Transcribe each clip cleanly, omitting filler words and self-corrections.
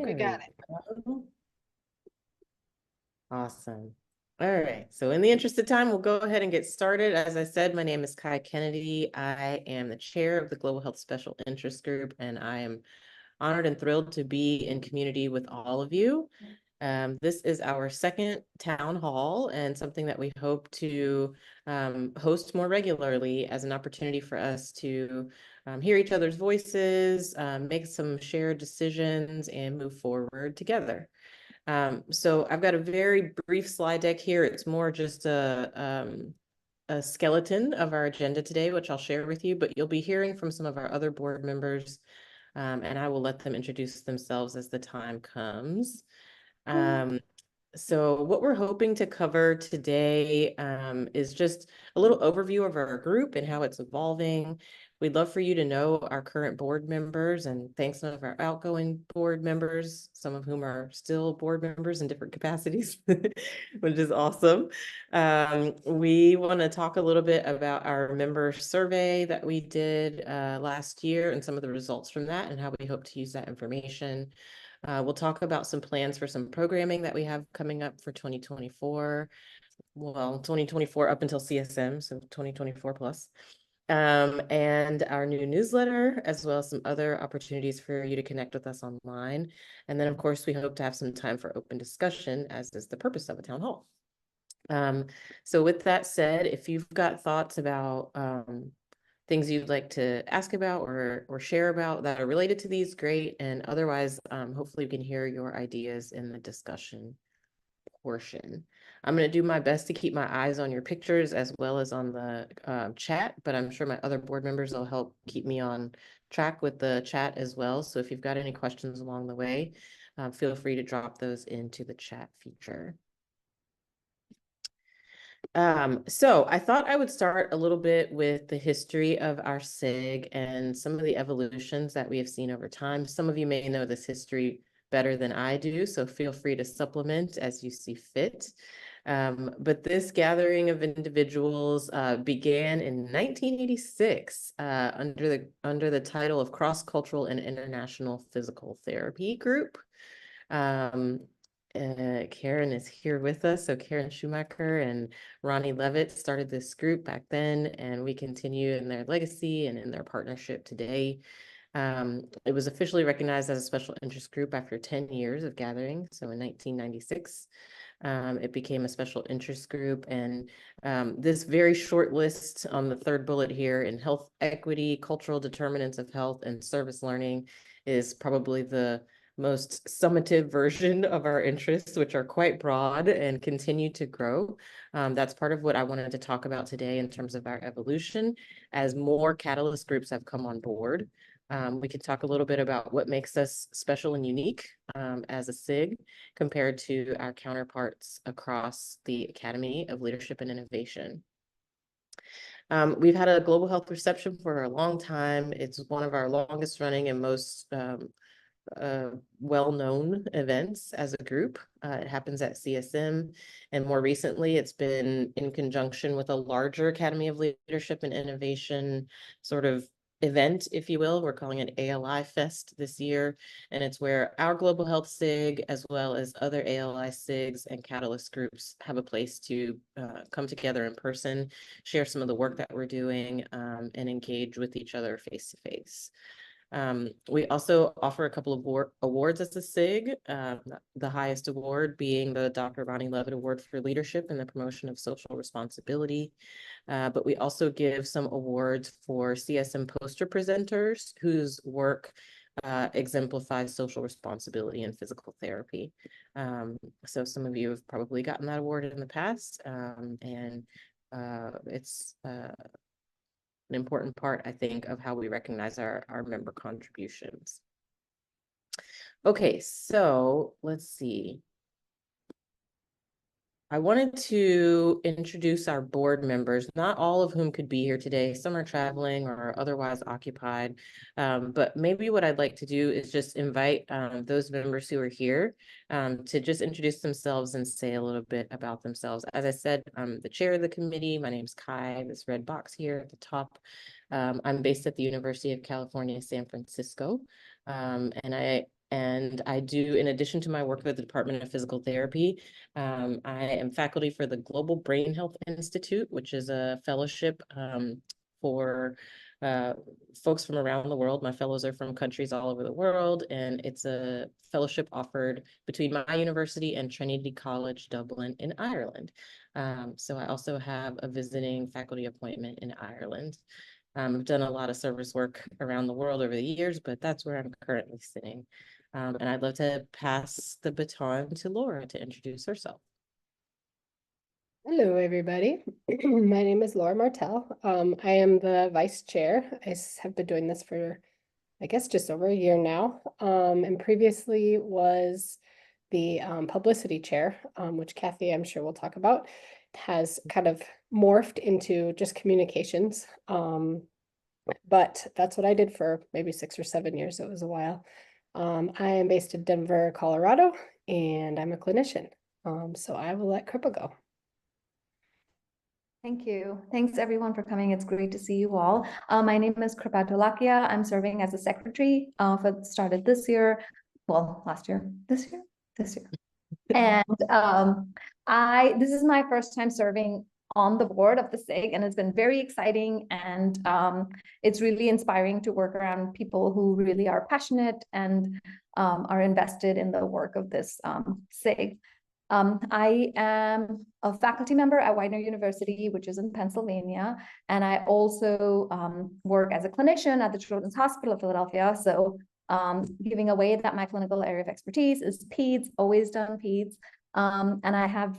think we got it. Go. Awesome. All right. So in the interest of time, we'll go ahead and get started. As I said, my name is Kai Kennedy. I am the chair of the Global Health Special Interest Group, and I am honored and thrilled to be in community with all of you. This is our second town hall and something that we hope to host more regularly as an opportunity for us to hear each other's voices, make some shared decisions, and move forward together. So I've got a very brief slide deck here. It's more just a skeleton of our agenda today, which I'll share with you, but you'll be hearing from some of our other board members, and I will let them introduce themselves as the time comes. So what we're hoping to cover today is just a little overview of our group and how it's evolving. We'd love for you to know our current board members and thank some of our outgoing board members, some of whom are still board members in different capacities, which is awesome. We want to talk a little bit about our member survey that we did last year and some of the results from that and how we hope to use that information. We'll talk about some plans for some programming that we have coming up for 2024. Well, 2024 up until CSM, so 2024 plus. And our new newsletter, as well as some other opportunities for you to connect with us online. And then, of course, we hope to have some time for open discussion, as is the purpose of a town hall. So with that said, if you've got thoughts about things you'd like to ask about or share about that are related to these, great. And otherwise, hopefully we can hear your ideas in the discussion portion. I'm going to do my best to keep my eyes on your pictures as well as on the chat, but I'm sure my other board members will help keep me on track with the chat as well. So if you've got any questions along the way, feel free to drop those into the chat feature. So I thought I would start a little bit with the history of our SIG and some of the evolutions that we have seen over time. Some of you may know this history better than I do, so feel free to supplement as you see fit. But this gathering of individuals began in 1986 under the title of Cross-Cultural and International Physical Therapy Group. Karen is here with us. So Karen Schumacher and Ronnie Levitt started this group back then, and we continue in their legacy and in their partnership today. It was officially recognized as a special interest group after 10 years of gathering. So in 1996, it became a special interest group. And this very short list on the third bullet here in health equity, cultural determinants of health, and service learning is probably the most summative version of our interests, which are quite broad and continue to grow. That's part of what I wanted to talk about today in terms of our evolution as more catalyst groups have come on board. We could talk a little bit about what makes us special and unique as a SIG compared to our counterparts across the Academy of Leadership and Innovation. We've had a global health reception for a long time. It's one of our longest running and most well-known events as a group. It happens at CSM, and more recently it's been in conjunction with a larger Academy of Leadership and Innovation sort of event, if you will. We're calling it ALI Fest this year, and it's where our Global Health SIG as well as other ALI SIGs and catalyst groups have a place to come together in person, share some of the work that we're doing, and engage with each other face to face. We also offer a couple of awards as a SIG, the highest award being the Dr. Ronnie Levitt Award for Leadership and the Promotion of Social Responsibility. But we also give some awards for CSM poster presenters whose work exemplifies social responsibility in physical therapy. So some of you have probably gotten that award in the past, and it's an important part, I think, of how we recognize our member contributions. Okay, so let's see. I wanted to introduce our board members, not all of whom could be here today. Some are traveling or otherwise occupied, but maybe what I'd like to do is just invite those members who are here to just introduce themselves and say a little bit about themselves. As I said, I'm the chair of the committee. My name's Kai, this red box here at the top. I'm based at the University of California, San Francisco, and I And I do, in addition to my work with the Department of Physical Therapy, I am faculty for the Global Brain Health Institute, which is a fellowship for uh, folks from around the world. My fellows are from countries all over the world, and it's a fellowship offered between my university and Trinity College Dublin in Ireland. So I also have a visiting faculty appointment in Ireland. I've done a lot of service work around the world over the years, but that's where I'm currently sitting. And I'd love to pass the baton to Laura to introduce herself. Hello, everybody. My name is Laura Martell. I am the vice chair. Have been doing this for, I guess, just over a year now. And previously was the publicity chair, which Kathy, I'm sure we'll talk about, has kind of morphed into just communications. But that's what I did for maybe 6 or 7 years. So it was a while. I am based in Denver, Colorado, and I'm a clinician. So I will let Kripa go. Thank you. Thanks everyone for coming. It's great to see you all. My name is Kripa Tolakia. I'm serving as a secretary started this year. Well, last year, this year. And this is my first time serving on the board of the SIG, and it's been very exciting, and it's really inspiring to work around people who really are passionate and are invested in the work of this SIG. I am a faculty member at Widener University, which is in Pennsylvania, and I also work as a clinician at the Children's Hospital of Philadelphia. So giving away that my clinical area of expertise is peds, always done peds, and I have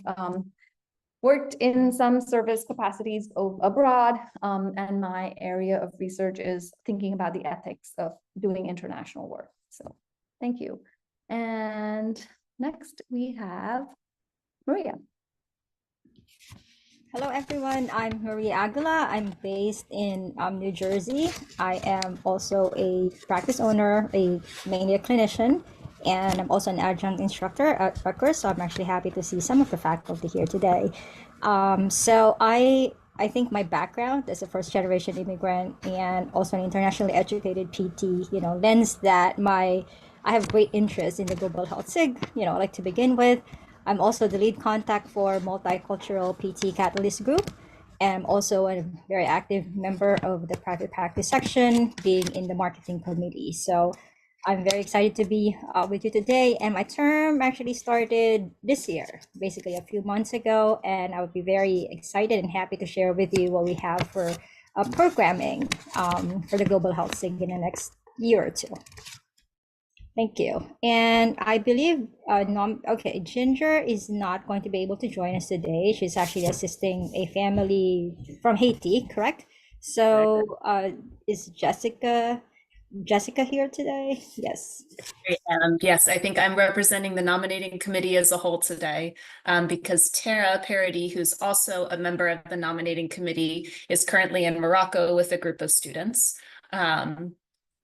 worked in some service capacities abroad, and my area of research is thinking about the ethics of doing international work. So thank you. And next we have Maria. Hello everyone, I'm Maria Aguila. I'm based in New Jersey. I am also a practice owner, mainly a clinician, and I'm also an adjunct instructor at Rutgers, so I'm actually happy to see some of the faculty here today. So I think my background as a first-generation immigrant and also an internationally educated PT, lends that I have great interest in the global health SIG, like to begin with. I'm also the lead contact for Multicultural PT Catalyst Group. And I'm also a very active member of the private practice section, being in the marketing committee. So I'm very excited to be with you today. And my term actually started this year, basically a few months ago. And I would be very excited and happy to share with you what we have for programming for the global health SIG in the next year or two. Thank you. And I believe, Ginger is not going to be able to join us today. She's actually assisting a family from Haiti, correct? So is Jessica here today? Yes. Yes, I think I'm representing the nominating committee as a whole today, because Tara Parody, who's also a member of the nominating committee, is currently in Morocco with a group of students.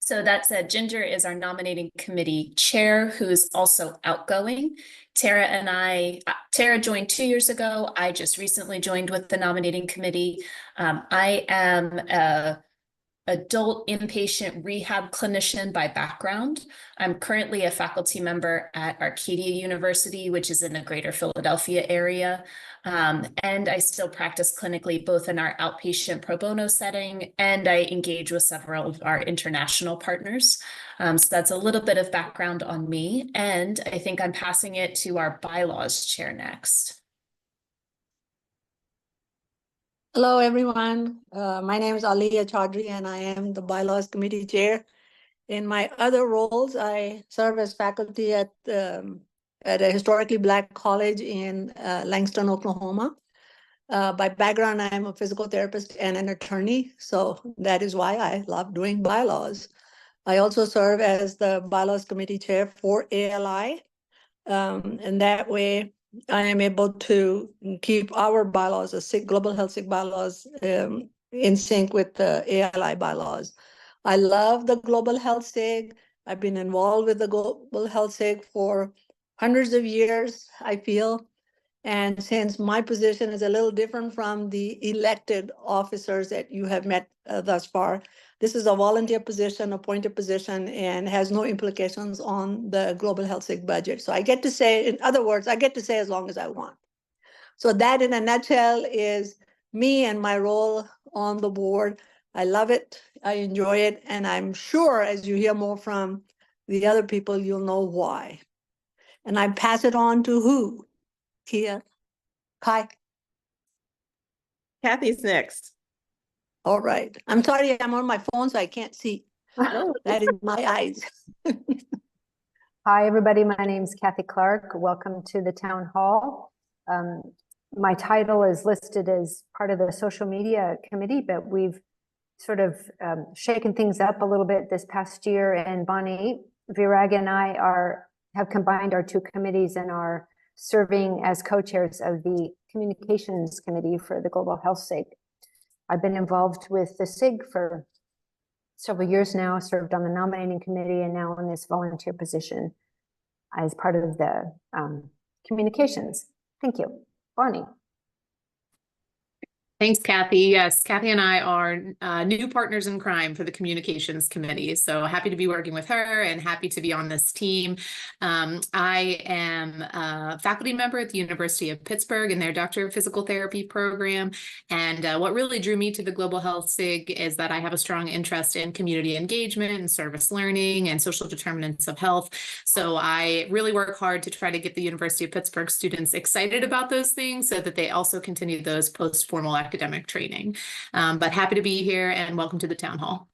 So that said, Ginger is our nominating committee chair, who is also outgoing. Tara joined 2 years ago. I just recently joined with the nominating committee. I am a adult inpatient rehab clinician by background. I'm currently a faculty member at Arcadia University, which is in the greater Philadelphia area. And I still practice clinically, both in our outpatient pro bono setting, and I engage with several of our international partners. So that's a little bit of background on me. And I think I'm passing it to our bylaws chair next. Hello, everyone. My name is Aliya Chaudhry, and I am the Bylaws Committee Chair. In my other roles, I serve as faculty at a historically Black college in Langston, Oklahoma. By background, I'm a physical therapist and an attorney, so that is why I love doing bylaws. I also serve as the Bylaws Committee Chair for ALI, and that way, I am able to keep our bylaws, the SIG Global Health SIG bylaws, in sync with the ALI bylaws. I love the Global Health SIG. I've been involved with the Global Health SIG for hundreds of years, I feel. And since my position is a little different from the elected officers that you have met thus far, this is a volunteer position, appointed position, and has no implications on the Global Health SIG budget. So I get to say, in other words, I get to say as long as I want. So that in a nutshell is me and my role on the board. I love it, I enjoy it, and I'm sure as you hear more from the other people, you'll know why. And I pass it on to who? Kia? Kai? Kathy's next. All right. I'm sorry, I'm on my phone, so I can't see. No, That is my eyes. Hi, everybody. My name is Kathy Clark. Welcome to the town hall. My title is listed as part of the social media committee, but we've sort of shaken things up a little bit this past year. And Bonnie Virag and I have combined our two committees and are serving as co-chairs of the communications committee for the Global Health SIG. I've been involved with the SIG for several years now, served on the nominating committee, and now in this volunteer position as part of the communications. Thank you. Bonnie. Thanks, Kathy. Yes, Kathy and I are new partners in crime for the communications committee. So happy to be working with her and happy to be on this team. I am a faculty member at the University of Pittsburgh in their Doctor of Physical Therapy program. And what really drew me to the Global Health SIG is that I have a strong interest in community engagement and service learning and social determinants of health. So I really work hard to try to get the University of Pittsburgh students excited about those things so that they also continue those post-formal academic training. But happy to be here and welcome to the town hall.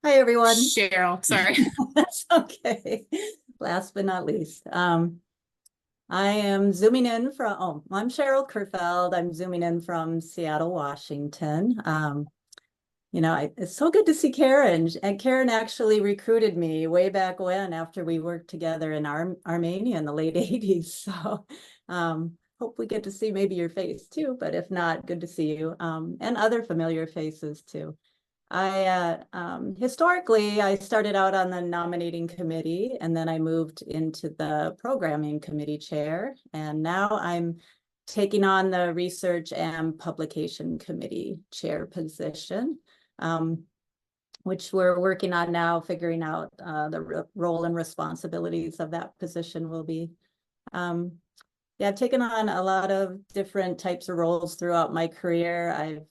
Hi, everyone. Cheryl, sorry. That's okay. Last but not least, I am zooming in from, I'm Cheryl Kerfeld. I'm zooming in from Seattle, Washington. It's so good to see Karen. And Karen actually recruited me way back when, after we worked together in Armenia in the late 80s. So hope we get to see maybe your face too, but if not, good to see you, and other familiar faces too. Historically, I started out on the nominating committee, and then I moved into the programming committee chair, and now I'm taking on the research and publication committee chair position, which we're working on now, figuring out the role and responsibilities of that position will be. Yeah, I've taken on a lot of different types of roles throughout my career. I've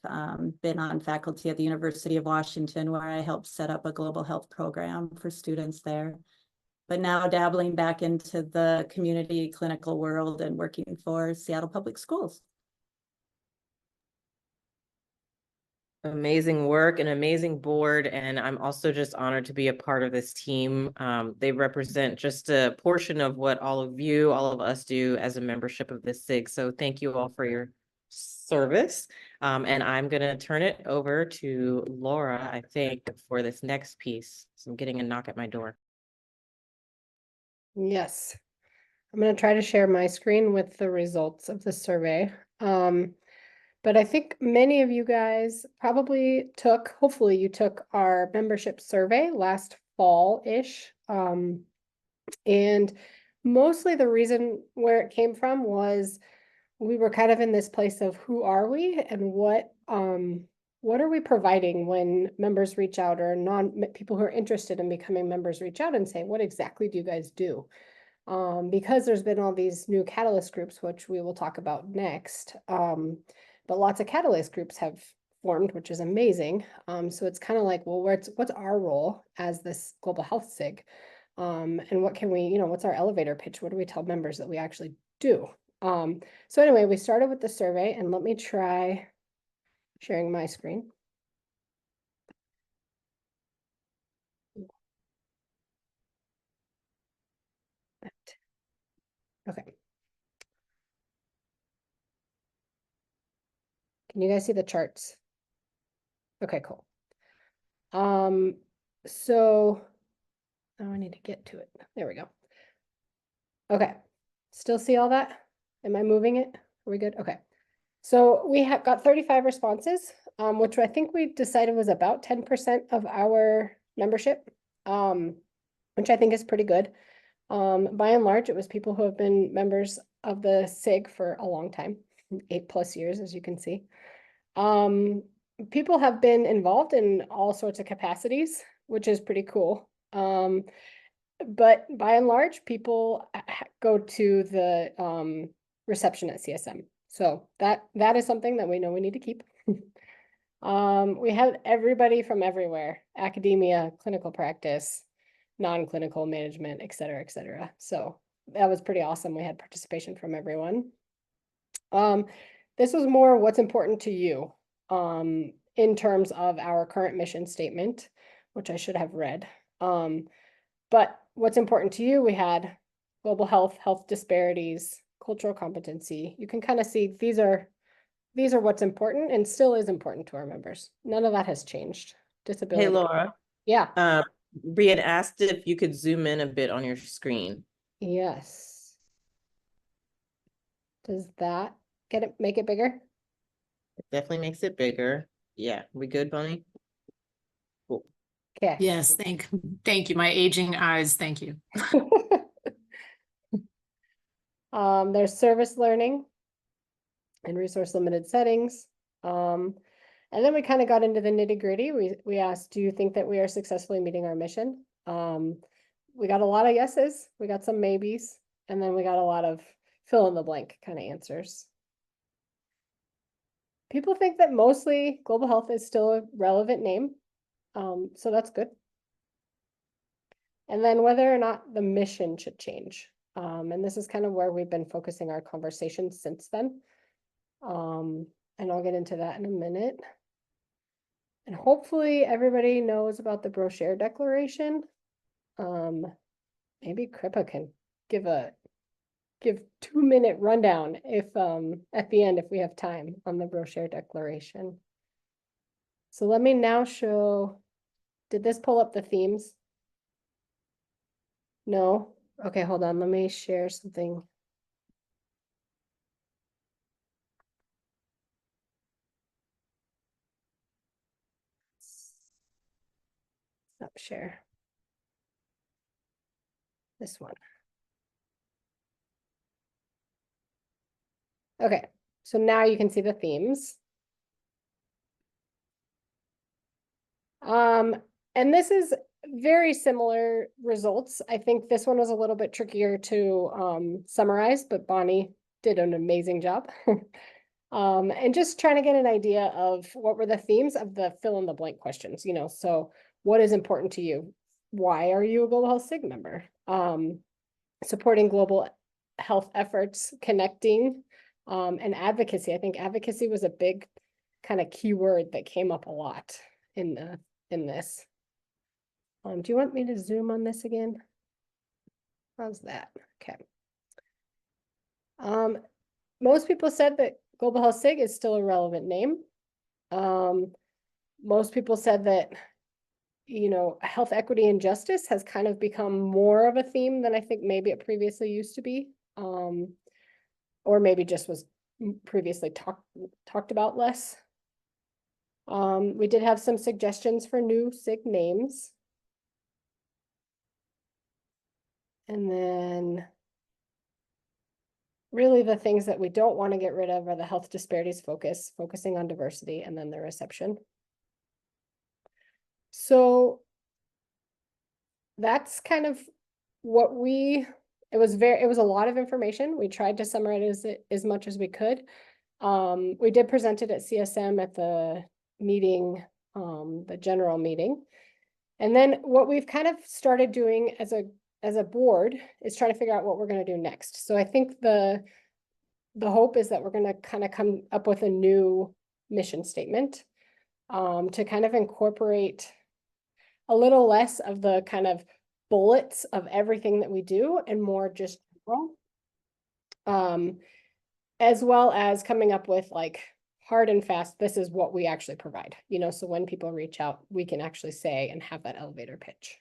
been on faculty at the University of Washington, where I helped set up a global health program for students there. But now dabbling back into the community clinical world and working for Seattle Public Schools. amazing work, an amazing board, and I'm also just honored to be a part of this team. They represent just a portion of what all of us do as a membership of this SIG. So thank you all for your service. And I'm going to turn it over to Laura, I think, for this next piece. So I'm getting a knock at my door. Yes. I'm going to try to share my screen with the results of the survey. But I think many of you guys probably hopefully you took our membership survey last fall-ish. And mostly the reason where it came from was we were kind of in this place of who are we and what are we providing when members reach out, or people who are interested in becoming members reach out and say, what exactly do you guys do? Because there's been all these new catalyst groups, which we will talk about next. But lots of catalyst groups have formed, which is amazing. So it's kind of like, well, what's our role as this global health SIG? And what can we, what's our elevator pitch? What do we tell members that we actually do? So anyway, we started with the survey, and let me try sharing my screen. Okay. Can you guys see the charts? Okay, cool. So now I need to get to it. There we go. Okay. Still see all that? Am I moving it? Are we good? Okay. So we have got 35 responses, which I think we decided was about 10% of our membership, which I think is pretty good. By and large, it was people who have been members of the SIG for a long time, 8+ years, as you can see. People have been involved in all sorts of capacities, which is pretty cool. But by and large, people go to the reception at CSM. So that is something that we know we need to keep. We had everybody from everywhere: academia, clinical practice, non-clinical management, et cetera, et cetera. So that was pretty awesome. We had participation from everyone. This was more what's important to you in terms of our current mission statement, which I should have read. But what's important to you, we had global health, health disparities, cultural competency. You can kind of see these are what's important and still is important to our members. None of that has changed. Disability. Hey, Laura. Yeah. Brian asked if you could zoom in a bit on your screen. Yes. Does that make it bigger? It definitely makes it bigger. Yeah, we good, Bonnie? Cool. Okay. Yes, thank you. My aging eyes, thank you. There's service learning in resource limited settings. And then we kind of got into the nitty gritty. We asked, do you think that we are successfully meeting our mission? We got a lot of yeses, we got some maybes, and then we got a lot of fill in the blank kind of answers. People think that mostly global health is still a relevant name. So that's good. And then whether or not the mission should change. And this is kind of where we've been focusing our conversation since then. And I'll get into that in a minute. And hopefully everybody knows about the brochure declaration. Maybe Kripa can give 2-minute rundown if at the end, if we have time, on the brochure declaration. So let me now show, did this pull up the themes? No? Okay, hold on, let me share something. Stop share. This one. Okay, so now you can see the themes. And this is very similar results. I think this one was a little bit trickier to summarize, but Bonnie did an amazing job. And just trying to get an idea of what were the themes of the fill in the blank questions, you know, so what is important to you? Why are you a Global Health SIG member? Supporting global health efforts, connecting, and advocacy. I think advocacy was a big kind of keyword that came up a lot in this. Do you want me to zoom on this again? How's that? Okay. Most people said that Global Health SIG is still a relevant name. Most people said that, you know, health equity and justice has kind of become more of a theme than I think maybe it previously used to be. Or maybe just was previously talked about less. We did have some suggestions for new SIG names. And then really the things that we don't want to get rid of are the health disparities focusing on diversity, and then the reception. So that's kind of what it was a lot of information. We tried to summarize it as much as we could. We did present it at CSM at the meeting, the general meeting. And then what we've kind of started doing as a board is trying to figure out what we're going to do next. So I think the hope is that we're going to kind of come up with a new mission statement to kind of incorporate a little less of the kind of bullets of everything that we do and more just general. As well as coming up with like hard and fast, this is what we actually provide, you know, so when people reach out, we can actually say and have that elevator pitch.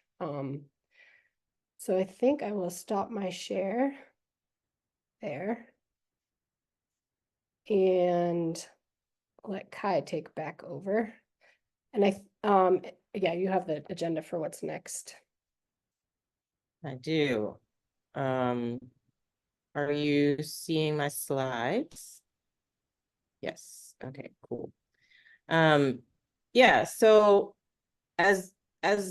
So I think I will stop my share there and let Kai take back over. And yeah, you have the agenda for what's next. I do. Are you seeing my slides? Yes. Okay, cool. Yeah, so as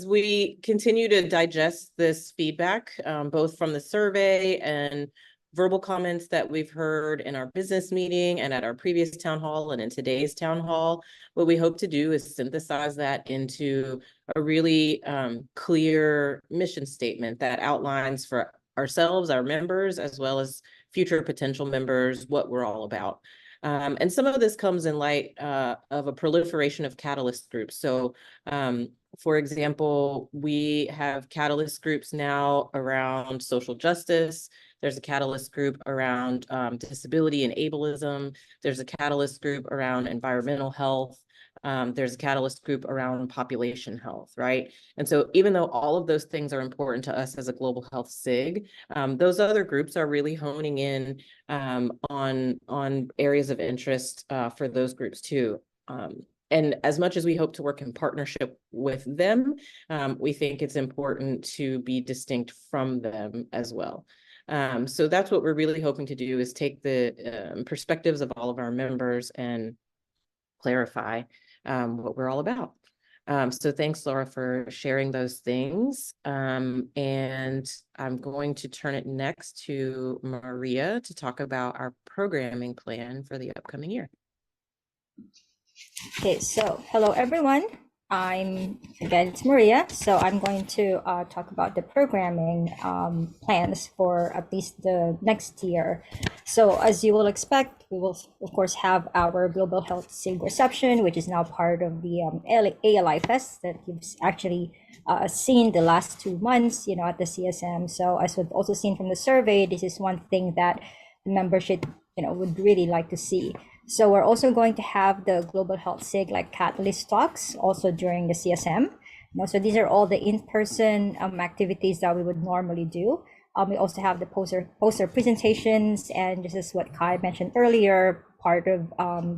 we continue to digest this feedback, both from the survey and verbal comments that we've heard in our business meeting and at our previous town hall and in today's town hall, what we hope to do is synthesize that into a really clear mission statement that outlines for ourselves, our members, as well as future potential members, what we're all about. And some of this comes in light of a proliferation of catalyst groups. So for example, we have catalyst groups now around social justice. There's a catalyst group around disability and ableism. There's a catalyst group around environmental health. There's a catalyst group around population health, right? And so even though all of those things are important to us as a global health SIG, those other groups are really honing in on areas of interest for those groups too. And as much as we hope to work in partnership with them, we think it's important to be distinct from them as well. So that's what we're really hoping to do, is take the perspectives of all of our members and clarify what we're all about. So thanks, Laura, for sharing those things. And I'm going to turn it next to Maria to talk about our programming plan for the upcoming year. Okay, so hello everyone. It's Maria. So I'm going to talk about the programming plans for at least the next year. So as you will expect, we will of course have our Global Health SIG reception, which is now part of the ALI Fest that you've actually seen the last 2 months, at the CSM. So as we've also seen from the survey, this is one thing that the membership, would really like to see. So we're also going to have the Global Health SIG like Catalyst talks also during the CSM. So these are all the in-person activities that we would normally do. We also have the poster presentations, and just as what Kai mentioned earlier, part of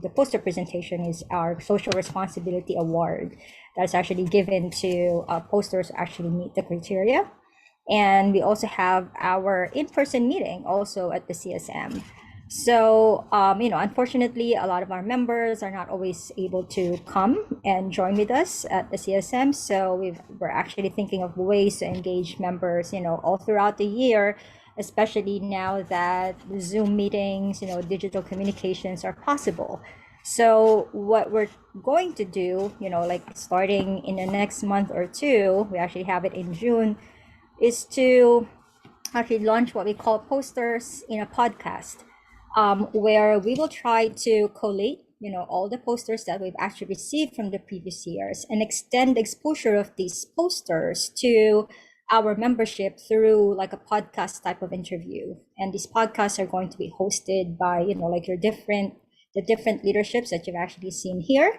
the poster presentation is our Social Responsibility Award that's actually given to posters who actually meet the criteria. And we also have our in-person meeting also at the CSM. So, unfortunately, a lot of our members are not always able to come and join with us at the CSM. So we're actually thinking of ways to engage members, all throughout the year, especially now that Zoom meetings, digital communications are possible. So what we're going to do, like starting in the next month or two, we actually have it in June, is to actually launch what we call posters in a podcast. Where we will try to collate, all the posters that we've actually received from the previous years and extend the exposure of these posters to our membership through like a podcast type of interview. And these podcasts are going to be hosted by, like the different leaderships that you've actually seen here.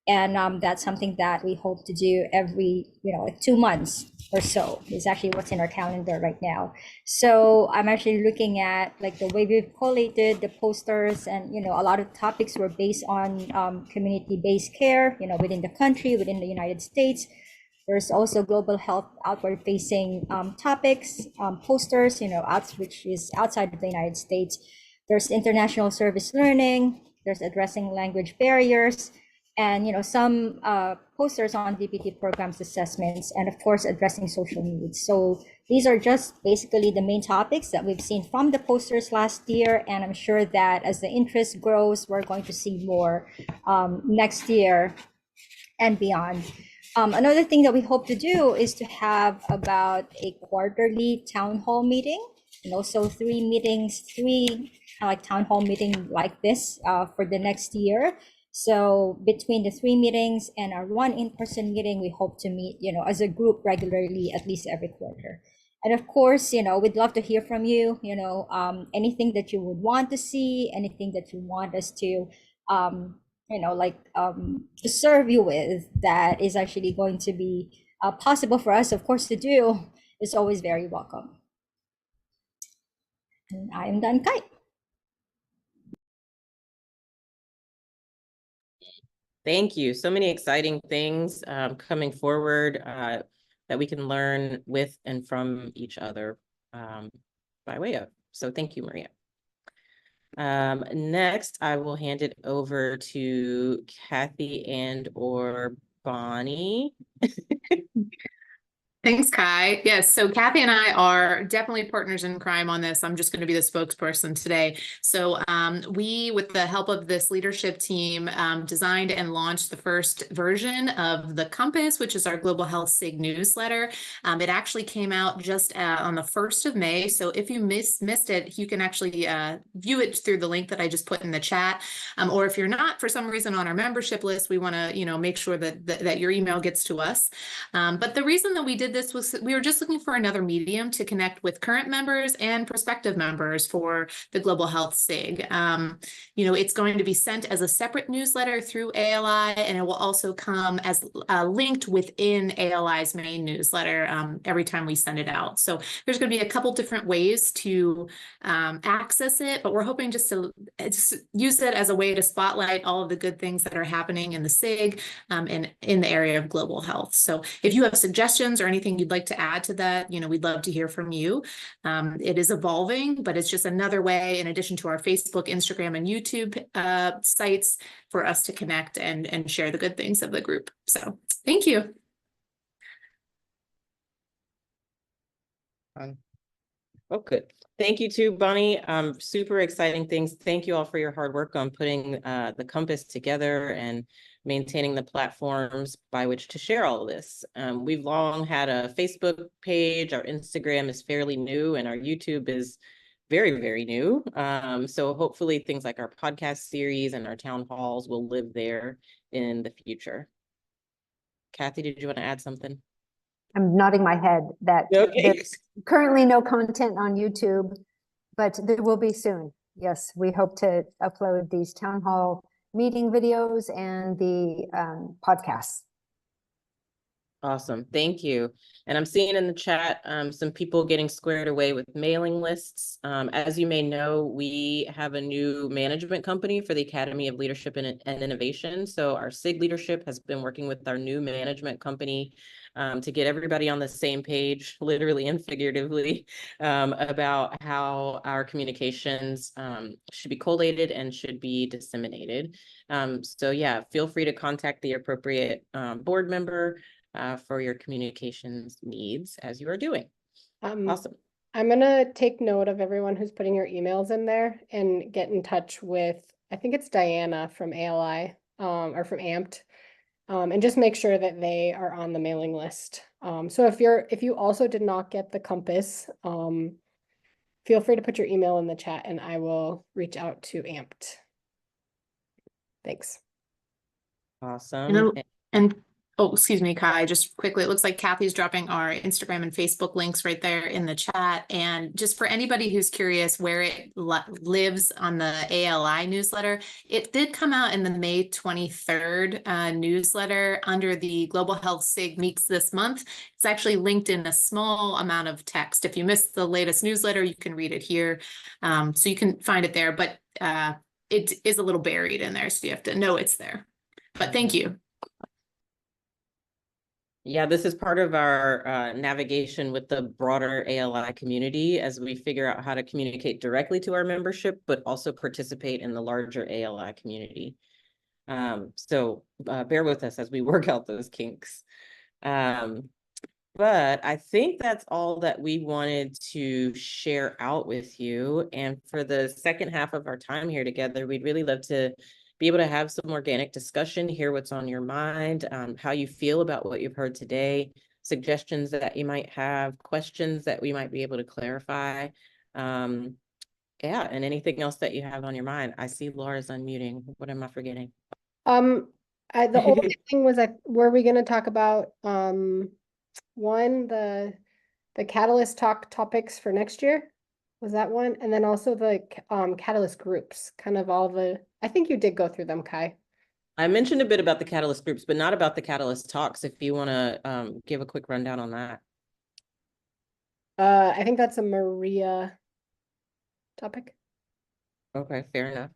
And that's something that we hope to do every, 2 months or so. Is actually what's in our calendar right now. So I'm actually looking at like the way we've collated the posters, and a lot of topics were based on community-based care, within the country, within the United States. There's also global health outward-facing topics, posters, which is outside of the United States. There's international service learning. There's addressing language barriers. And some posters on DPT programs assessments, and of course addressing social needs. So these are just basically the main topics that we've seen from the posters last year, and I'm sure that as the interest grows, we're going to see more next year and beyond. Another thing that we hope to do is to have about a quarterly town hall meeting, and also 3 meetings, 3 like town hall meeting like this for the next year. So between the 3 meetings and our 1 in-person meeting, we hope to meet, as a group regularly, at least every quarter. And of course, we'd love to hear from you, anything that you would want to see, anything that you want us to, to serve you with that is actually going to be possible for us, of course, to do, is always very welcome. And I am done, Kai. Thank you. So many exciting things coming forward that we can learn with and from each other. by way of. So thank you, Maria. Next, I will hand it over to Kathy and or Bonnie. Thanks, Kai. Yes, so Kathy and I are definitely partners in crime on this. I'm just going to be the spokesperson today. So we, with the help of this leadership team, designed and launched the first version of the Compass, which is our Global Health SIG newsletter. It actually came out just on the 1st of May. So if you missed it, you can actually view it through the link that I just put in the chat. Or if you're not, for some reason, on our membership list, we want to, make sure that your email gets to us. But the reason that we did this was we were just looking for another medium to connect with current members and prospective members for the Global Health SIG. It's going to be sent as a separate newsletter through ALI, and it will also come as linked within ALI's main newsletter every time we send it out. So there's going to be a couple different ways to access it, but we're hoping just to use it as a way to spotlight all of the good things that are happening in the SIG and in the area of global health. So if you have suggestions or anything you'd like to add to that, we'd love to hear from you. It is evolving, but it's just another way, in addition to our Facebook, Instagram, and YouTube sites, for us to connect and share the good things of the group. So thank you. Oh, good. Thank you too, Bonnie. Super exciting things. Thank you all for your hard work on putting the Compass together and maintaining the platforms by which to share all of this. We've long had a Facebook page. Our Instagram is fairly new, and our YouTube is very, very new. So hopefully things like our podcast series and our town halls will live there in the future. Kathy, did you want to add something? I'm nodding my head that Okay. there's currently no content on YouTube, but there will be soon. Yes, we hope to upload these town hall meeting videos and the podcasts. Awesome. Thank you. And I'm seeing in the chat some people getting squared away with mailing lists. As you may know, we have a new management company for the Academy of Leadership and Innovation. So our SIG leadership has been working with our new management company to get everybody on the same page, literally and figuratively, about how our communications should be collated and should be disseminated. So yeah, feel free to contact the appropriate board member for your communications needs as you are doing. Awesome. I'm gonna take note of everyone who's putting your emails in there and get in touch with, I think it's Diana from ALI, or from AMPT, and just make sure that they are on the mailing list. So if you also did not get the Compass, feel free to put your email in the chat and I will reach out to AMPT. Thanks. Awesome. And oh, excuse me, Kai, just quickly, it looks like Kathy's dropping our Instagram and Facebook links right there in the chat. And just for anybody who's curious where it lives on the ALI newsletter, it did come out in the May 23rd newsletter under the Global Health SIG Meets this month. It's actually linked in a small amount of text. If you missed the latest newsletter, you can read it here. So you can find it there, but it is a little buried in there, so you have to know it's there. But thank you. Yeah, this is part of our navigation with the broader ALI community as we figure out how to communicate directly to our membership, but also participate in the larger ALI community. So bear with us as we work out those kinks. But I think that's all that we wanted to share out with you. And for the second half of our time here together, we'd really love to be able to have some organic discussion, hear what's on your mind, how you feel about what you've heard today, suggestions that you might have, questions that we might be able to clarify. Yeah, and anything else that you have on your mind. I see Laura's unmuting. What am I forgetting? The only thing was that, were we going to talk about one, the Catalyst talk topics for next year? Was that one? And then also the Catalyst groups, kind of all the, I think you did go through them, Kai. I mentioned a bit about the Catalyst groups, but not about the Catalyst talks, if you want to give a quick rundown on that. I think that's a Maria topic. Okay, fair enough.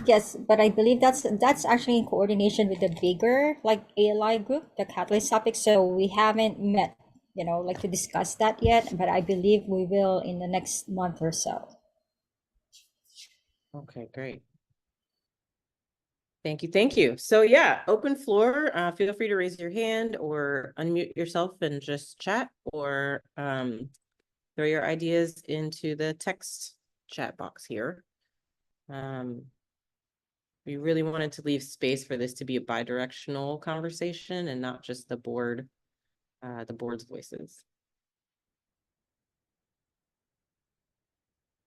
Yes, but I believe that's actually in coordination with the bigger like ALI group, the Catalyst topic. So we haven't met like to discuss that yet, but I believe we will in the next month or so. Okay, great. Thank you. Thank you. So yeah, open floor. Feel free to raise your hand or unmute yourself and just chat, or throw your ideas into the text chat box here. We really wanted to leave space for this to be a bi-directional conversation and not just the board's voices.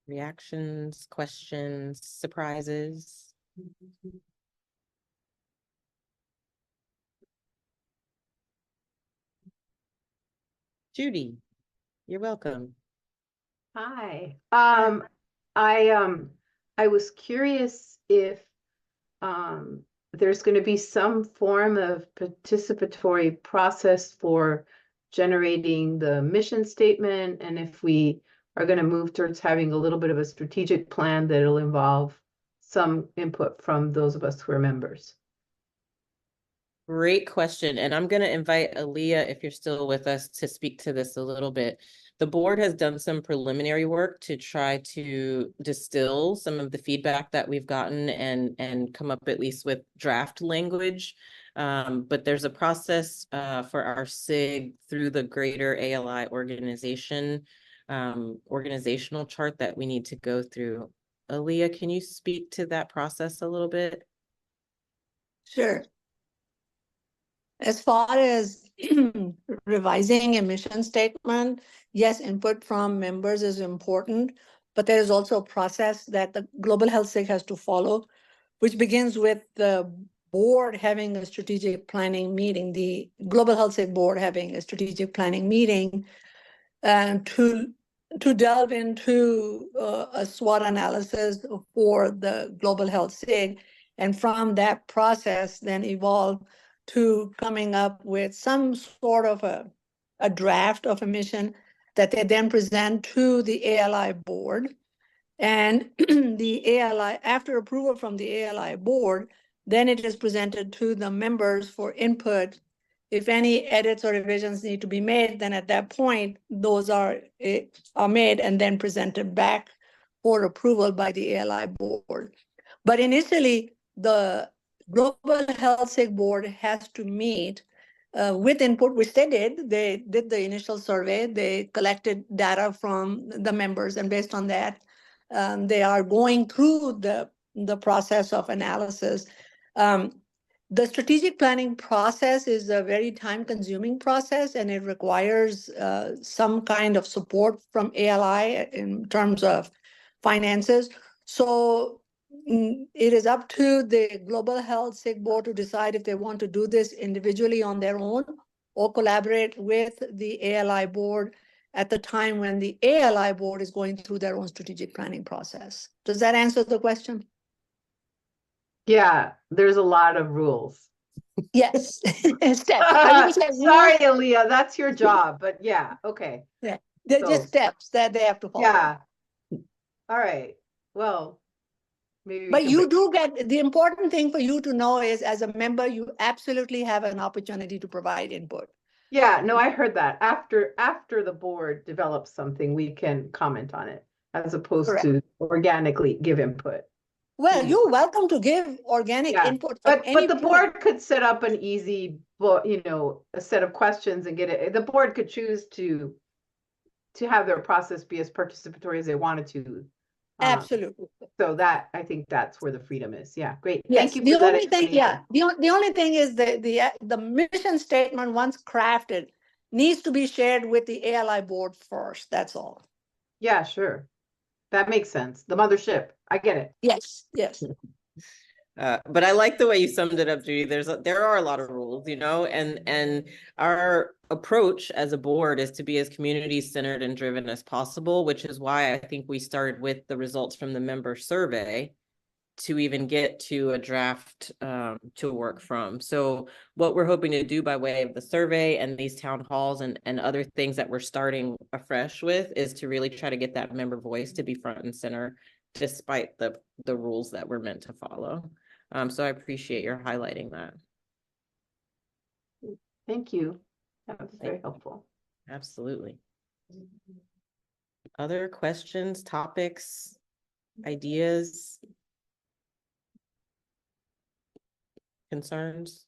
Reactions, questions, surprises. Judy, you're welcome. Hi. I was curious if there's going to be some form of participatory process for generating the mission statement, and if we are going to move towards having a little bit of a strategic plan that'll involve some input from those of us who are members. Great question. And I'm going to invite Aaliyah, if you're still with us, to speak to this a little bit. The board has done some preliminary work to try to distill some of the feedback that we've gotten and come up at least with draft language. But there's a process for our SIG through the greater ALI organization, organizational chart that we need to go through. Aaliyah, can you speak to that process a little bit? Sure. As far as revising a mission statement, yes, input from members is important, but there is also a process that the Global Health SIG has to follow, which begins with the board having a strategic planning meeting, the Global Health SIG board having a strategic planning meeting, and to delve into a SWOT analysis for the Global Health SIG, and from that process then evolve to coming up with some sort of a draft of a mission that they then present to the ALI board. And the ALI, after approval from the ALI board, then it is presented to the members for input. If any edits or revisions need to be made, then at that point, those are made and then presented back for approval by the ALI board. But initially, the Global Health SIG board has to meet with input, which they did. They did the initial survey. They collected data from the members, and based on that, they are going through the process of analysis. The strategic planning process is a very time-consuming process, and it requires some kind of support from ALI in terms of finances. So it is up to the Global Health SIG board to decide if they want to do this individually on their own or collaborate with the ALI board at the time when the ALI board is going through their own strategic planning process. Does that answer the question? Yeah, there's a lot of rules. Yes. Steps. Sorry, Aaliyah, that's your job, but yeah, okay. Yeah, they're just steps that they have to follow. Yeah. All right. Well, maybe. But you do get, the important thing for you to know is, as a member, you absolutely have an opportunity to provide input. Yeah, no, I heard that. After the board develops something, we can comment on it as opposed Correct. to organically give input. Well, you're welcome to give organic input. But the board could set up an easy, a set of questions and get it. The board could choose to have their process be as participatory as they wanted to. Absolutely. So that, I think that's where the freedom is. Yeah, great. Yes. Thank you for that explanation. The only thing is the mission statement, once crafted, needs to be shared with the ALI board first. That's all. Yeah, sure. That makes sense. The mothership. I get it. Yes, yes. But I like the way you summed it up, Judy. There are a lot of rules, and our approach as a board is to be as community centered and driven as possible, which is why I think we started with the results from the member survey to even get to a draft to work from. So what we're hoping to do by way of the survey and these town halls and other things that we're starting afresh with is to really try to get that member voice to be front and center, despite the rules that we're meant to follow. So I appreciate your highlighting that. Thank you. That was very helpful. Absolutely. Other questions, topics, ideas, concerns?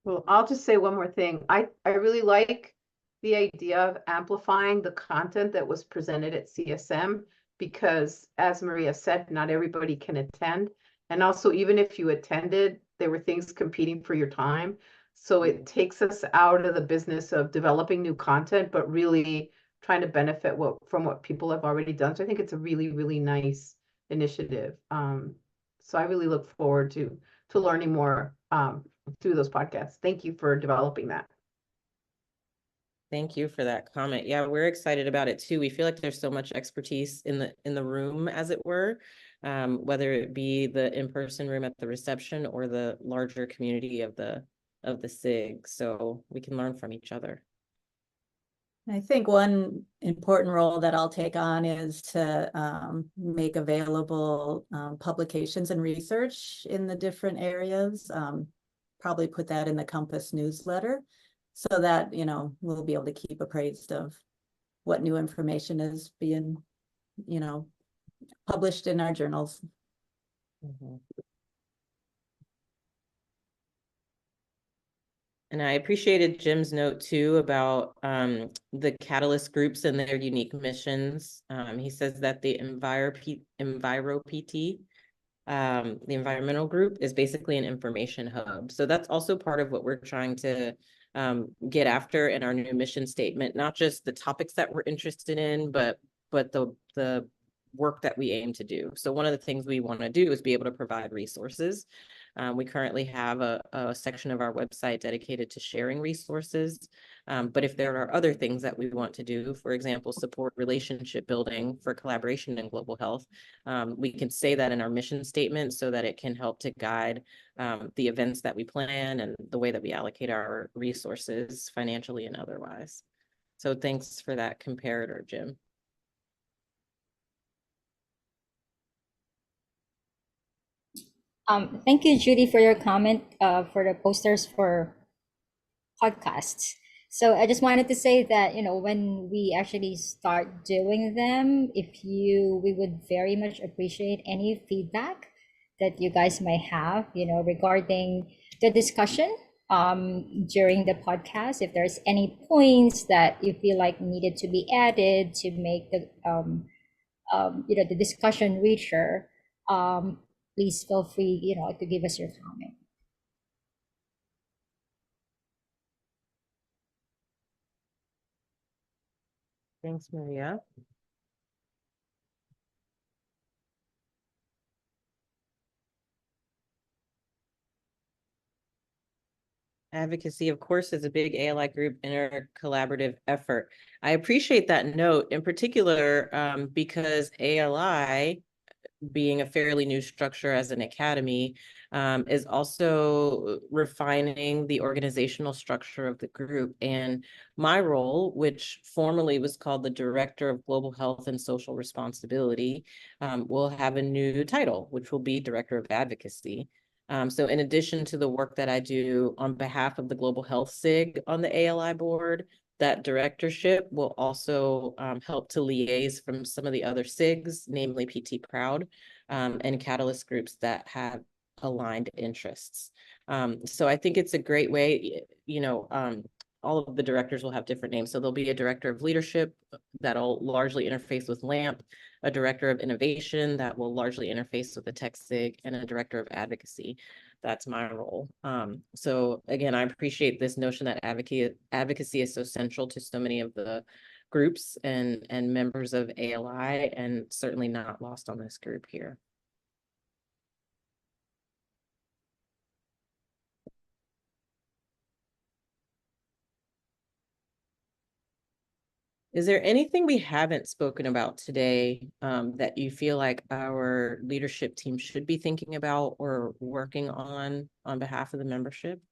Well, I'll just say one more thing. I really like the idea of amplifying the content that was presented at CSM because, as Maria said, not everybody can attend. And also, even if you attended, there were things competing for your time. So it takes us out of the business of developing new content, but really trying to benefit from what people have already done. So I think it's a really, really nice initiative. So I really look forward to learning more through those podcasts. Thank you for developing that. Thank you for that comment. Yeah, we're excited about it too. We feel like there's so much expertise in the room, as it were, whether it be the in-person room at the reception or the larger community of the SIG. So we can learn from each other. I think one important role that I'll take on is to make available publications and research in the different areas. Probably put that in the Compass newsletter so that, we'll be able to keep appraised of what new information is being, published in our journals. Mm-hmm. And I appreciated Jim's note too about the catalyst groups and their unique missions. He says that the EnviroPT, the environmental group, is basically an information hub. So that's also part of what we're trying to get after in our new mission statement, not just the topics that we're interested in, but the work that we aim to do. So one of the things we want to do is be able to provide resources. We currently have a section of our website dedicated to sharing resources. But if there are other things that we want to do, for example, support relationship building for collaboration in global health, we can say that in our mission statement so that it can help to guide the events that we plan and the way that we allocate our resources financially and otherwise. So thanks for that comparator, Jim. Thank you, Judy, for your comment for the posters for podcasts. So I just wanted to say that, when we actually start doing them, we would very much appreciate any feedback that you guys may have, regarding the discussion during the podcast. If there's any points that you feel like needed to be added to make the discussion richer, please feel free, to give us your comment. Thanks, Maria. Advocacy, of course, is a big ALI group collaborative effort. I appreciate that note in particular because ALI, being a fairly new structure as an academy, is also refining the organizational structure of the group. And my role, which formerly was called the Director of Global Health and Social Responsibility, will have a new title, which will be Director of Advocacy. So in addition to the work that I do on behalf of the Global Health SIG on the ALI board, that directorship will also help to liaise from some of the other SIGs, namely PT Proud, and catalyst groups that have aligned interests. So I think it's a great way, all of the directors will have different names. So there'll be a director of leadership that'll largely interface with LAMP, a director of innovation that will largely interface with the Tech SIG, and a director of advocacy. That's my role. So again, I appreciate this notion that advocacy is so central to so many of the groups and members of ALI, and certainly not lost on this group here. Is there anything we haven't spoken about today that you feel like our leadership team should be thinking about or working on behalf of the membership?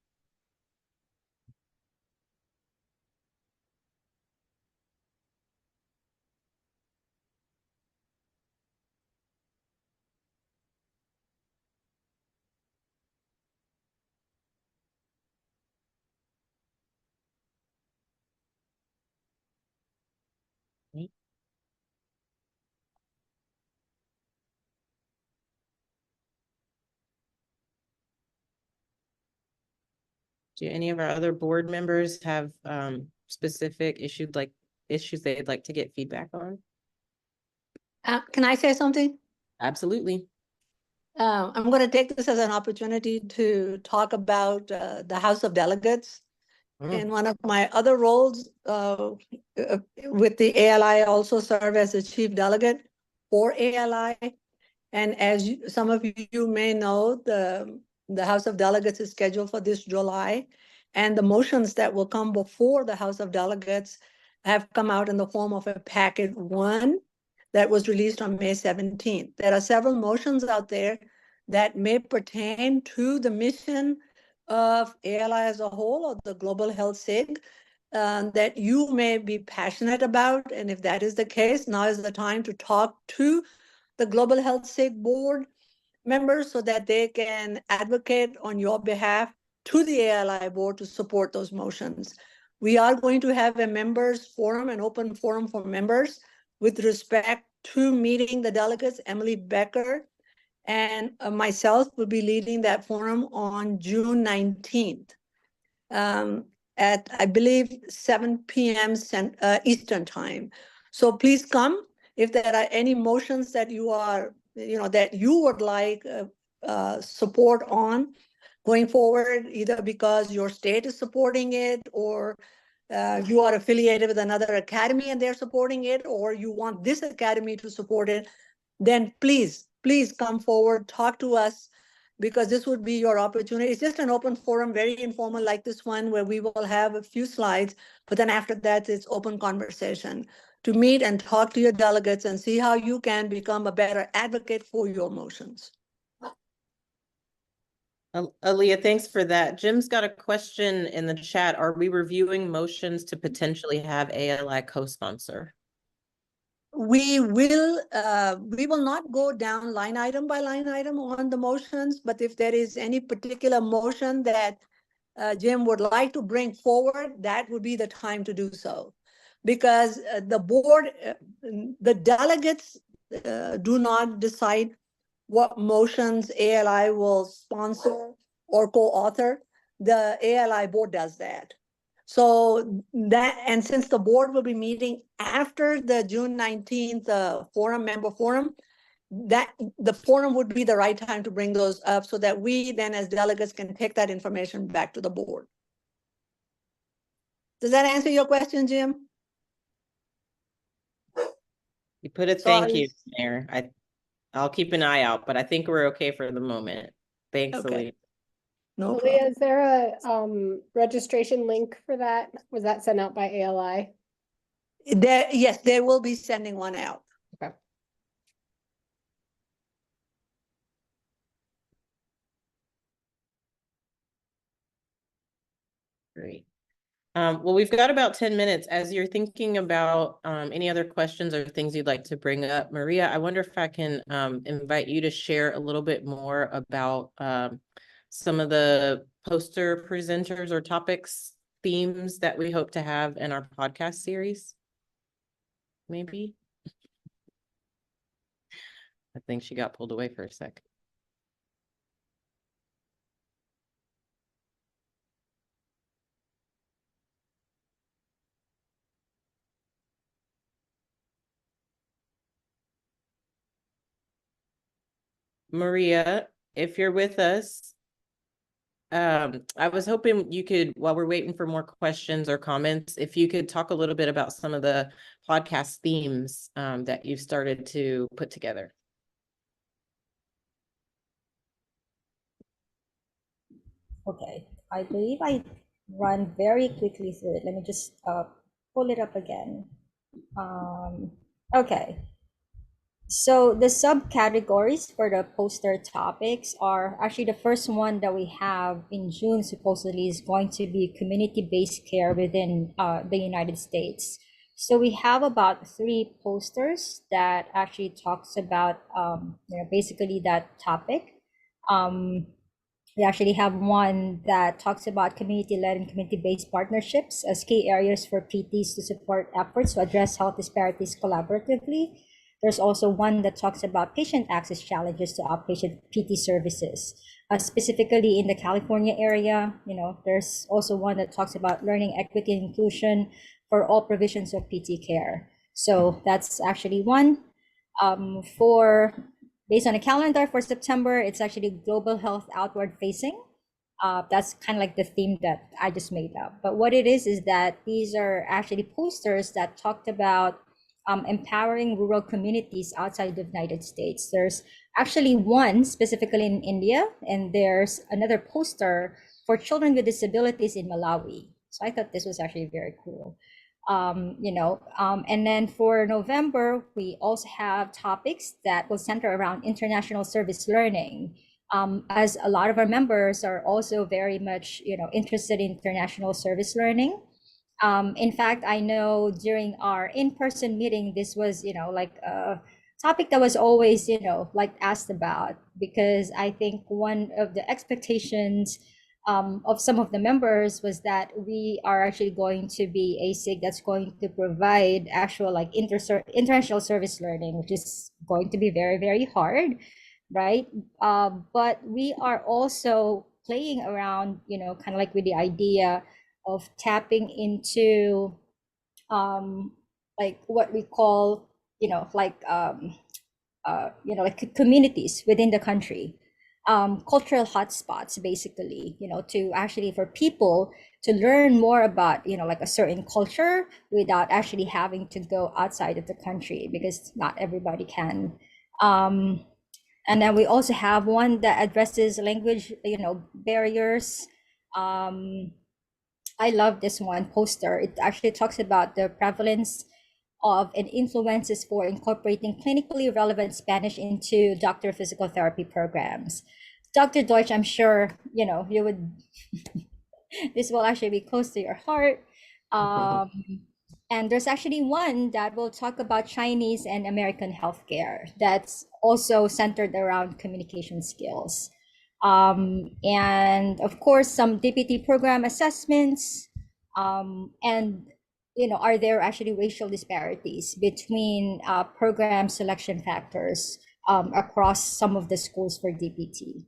Okay. Do any of our other board members have specific issues they'd like to get feedback on? Can I say something? Absolutely. I'm going to take this as an opportunity to talk about the House of Delegates. In one of my other roles with the ALI, I also serve as the chief delegate for ALI. And as some of you may know, the House of Delegates is scheduled for this July. And the motions that will come before the House of Delegates have come out in the form of a packet 1 that was released on May 17th. There are several motions out there that may pertain to the mission of ALI as a whole or the Global Health SIG that you may be passionate about. And if that is the case, now is the time to talk to the Global Health SIG board members so that they can advocate on your behalf to the ALI board to support those motions. We are going to have a members forum, an open forum for members with respect to meeting the delegates. Emily Becker and myself will be leading that forum on June 19th at, I believe, 7 p.m. Eastern time. So please come. If there are any motions that you are, that you would like support on going forward, either because your state is supporting it or you are affiliated with another academy and they're supporting it, or you want this academy to support it, then please come forward, talk to us, because this would be your opportunity. It's just an open forum, very informal like this one, where we will have a few slides, but then after that, it's open conversation to meet and talk to your delegates and see how you can become a better advocate for your motions. Aaliyah, thanks for that. Jim's got a question in the chat. Are we reviewing motions to potentially have ALI co-sponsor? We will not go down line item by line item on the motions, but if there is any particular motion that Jim would like to bring forward, that would be the time to do so. Because the board, the delegates do not decide what motions ALI will sponsor or co-author. The ALI board does that. So that, and since the board will be meeting after the June 19th member forum, that the forum would be the right time to bring those up so that we then as delegates can take that information back to the board. Does that answer your question, Jim? You put a thank you there. I'll keep an eye out, but I think we're okay for the moment. Thanks, Okay. Aaliyah. Leah, No problem. is there a registration link for that? Was that sent out by ALI? Yes, they will be sending one out. Okay. Great. Well, we've got about 10 minutes. As you're thinking about any other questions or things you'd like to bring up, Maria, I wonder if I can invite you to share a little bit more about some of the poster presenters or topics, themes that we hope to have in our podcast series. Maybe. I think she got pulled away for a sec. Maria, if you're with us, I was hoping you could, while we're waiting for more questions or comments, if you could talk a little bit about some of the podcast themes that you've started to put together. Okay, I believe I run very quickly through it. Let me just pull it up again. Okay. So the subcategories for the poster topics are actually the first one that we have in June supposedly is going to be community-based care within the United States. So we have about 3 posters that actually talks about basically that topic. We actually have one that talks about community-led and community-based partnerships as key areas for PTs to support efforts to address health disparities collaboratively. There's also one that talks about patient access challenges to outpatient PT services. Specifically in the California area, there's also one that talks about learning equity and inclusion for all provisions of PT care. So that's actually one. Based on a calendar for September, it's actually global health outward facing. That's kind of like the theme that I just made up. But what it is that these are actually posters that talked about empowering rural communities outside the United States. There's actually one specifically in India, and there's another poster for children with disabilities in Malawi. So I thought this was actually very cool. And then for November, we also have topics that will center around international service learning. As a lot of our members are also very much, interested in international service learning. In fact, I know during our in-person meeting, this was, like a topic that was always, like asked about, because I think one of the expectations of some of the members was that we are actually going to be a SIG that's going to provide actual like international service learning, which is going to be very, very hard, right? But we are also playing around, kind of like with the idea of tapping into like what we call, like communities within the country, cultural hotspots, basically, to actually for people to learn more about, like a certain culture without actually having to go outside of the country, because not everybody can. And then we also have one that addresses language, barriers. I love this one poster. It actually talks about the prevalence of and influences for incorporating clinically relevant Spanish into doctor physical therapy programs. Dr. Deutsch, I'm sure, you would, this will actually be close to your heart. And there's actually one that will talk about Chinese and American healthcare that's also centered around communication skills. And of course, some DPT program assessments, and are there actually racial disparities between program selection factors across some of the schools for DPT?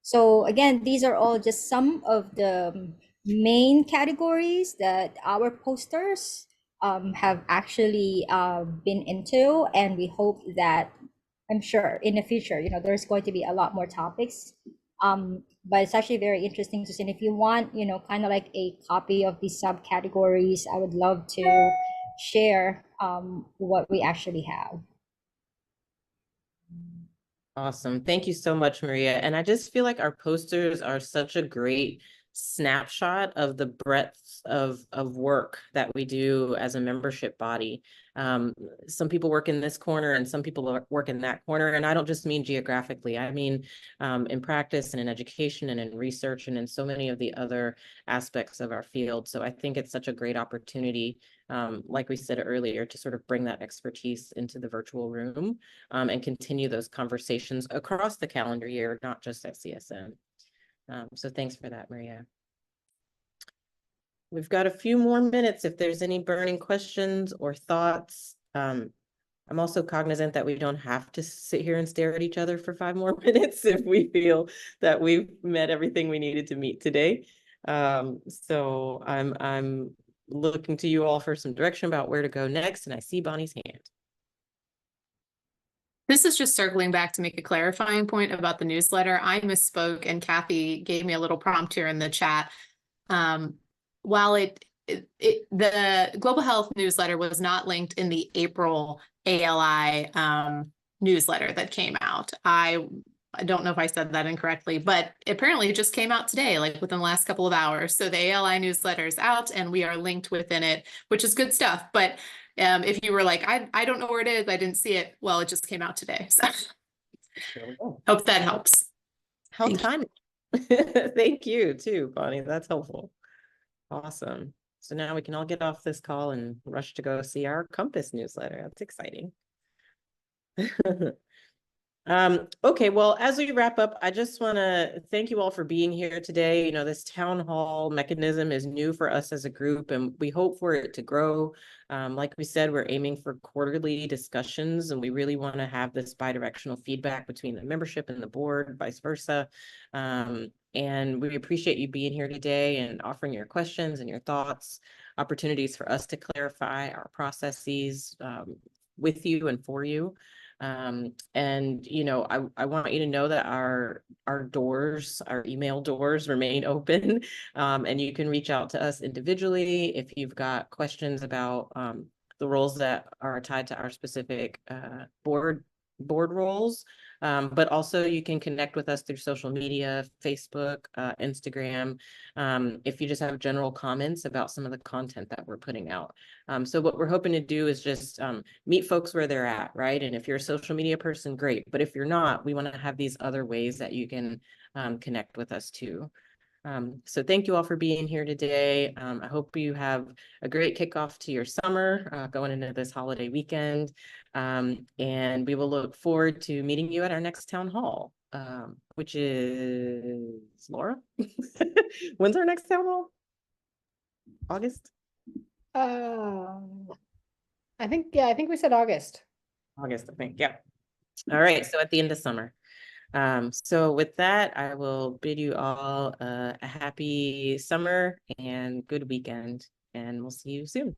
So again, these are all just some of the main categories that our posters have actually been into, and we hope that, I'm sure in the future, there's going to be a lot more topics. But it's actually very interesting to see. And if you want, kind of like a copy of these subcategories, I would love to share what we actually have. Awesome. Thank you so much, Maria. And I just feel like our posters are such a great snapshot of the breadth of work that we do as a membership body. Some people work in this corner and some people work in that corner. And I don't just mean geographically, I mean in practice and in education and in research and in so many of the other aspects of our field. So I think it's such a great opportunity, like we said earlier, to sort of bring that expertise into the virtual room and continue those conversations across the calendar year, not just at CSM. So thanks for that, Maria. We've got a few more minutes if there's any burning questions or thoughts. I'm also cognizant that we don't have to sit here and stare at each other for 5 more minutes if we feel that we've met everything we needed to meet today. So I'm looking to you all for some direction about where to go next, and I see Bonnie's hand. This is just circling back to make a clarifying point about the newsletter. I misspoke and Kathy gave me a little prompt here in the chat. While the Global Health newsletter was not linked in the April ALI newsletter that came out. I don't know if I said that incorrectly, but apparently it just came out today, like within the last couple of hours. So the ALI newsletter is out and we are linked within it, which is good stuff. But if you were like, I don't know where it is, I didn't see it. Well, it just came out today. So hope that helps. How timely. Thank you too, Bonnie. That's helpful. Awesome. So now we can all get off this call and rush to go see our Compass newsletter. That's exciting. Okay, well, as we wrap up, I just want to thank you all for being here today. You know, this town hall mechanism is new for us as a group, and we hope for it to grow. Like we said, we're aiming for quarterly discussions, and we really want to have this bi-directional feedback between the membership and the board, vice versa. And we appreciate you being here today and offering your questions and your thoughts, opportunities for us to clarify our processes with you and for you. And you know, I want you to know that our doors, our email doors remain open, and you can reach out to us individually if you've got questions about the roles that are tied to our specific board roles. But also you can connect with us through social media, Facebook, Instagram, if you just have general comments about some of the content that we're putting out. So what we're hoping to do is just meet folks where they're at, right? And if you're a social media person, great. But if you're not, we want to have these other ways that you can connect with us too. So thank you all for being here today. I hope you have a great kickoff to your summer going into this holiday weekend. And we will look forward to meeting you at our next town hall, which is Laura. When's our next town hall? August? I think, yeah, I think we said August. August, I think. Yeah. All right. So at the end of summer. So with that, I will bid you all a happy summer and good weekend, and we'll see you soon.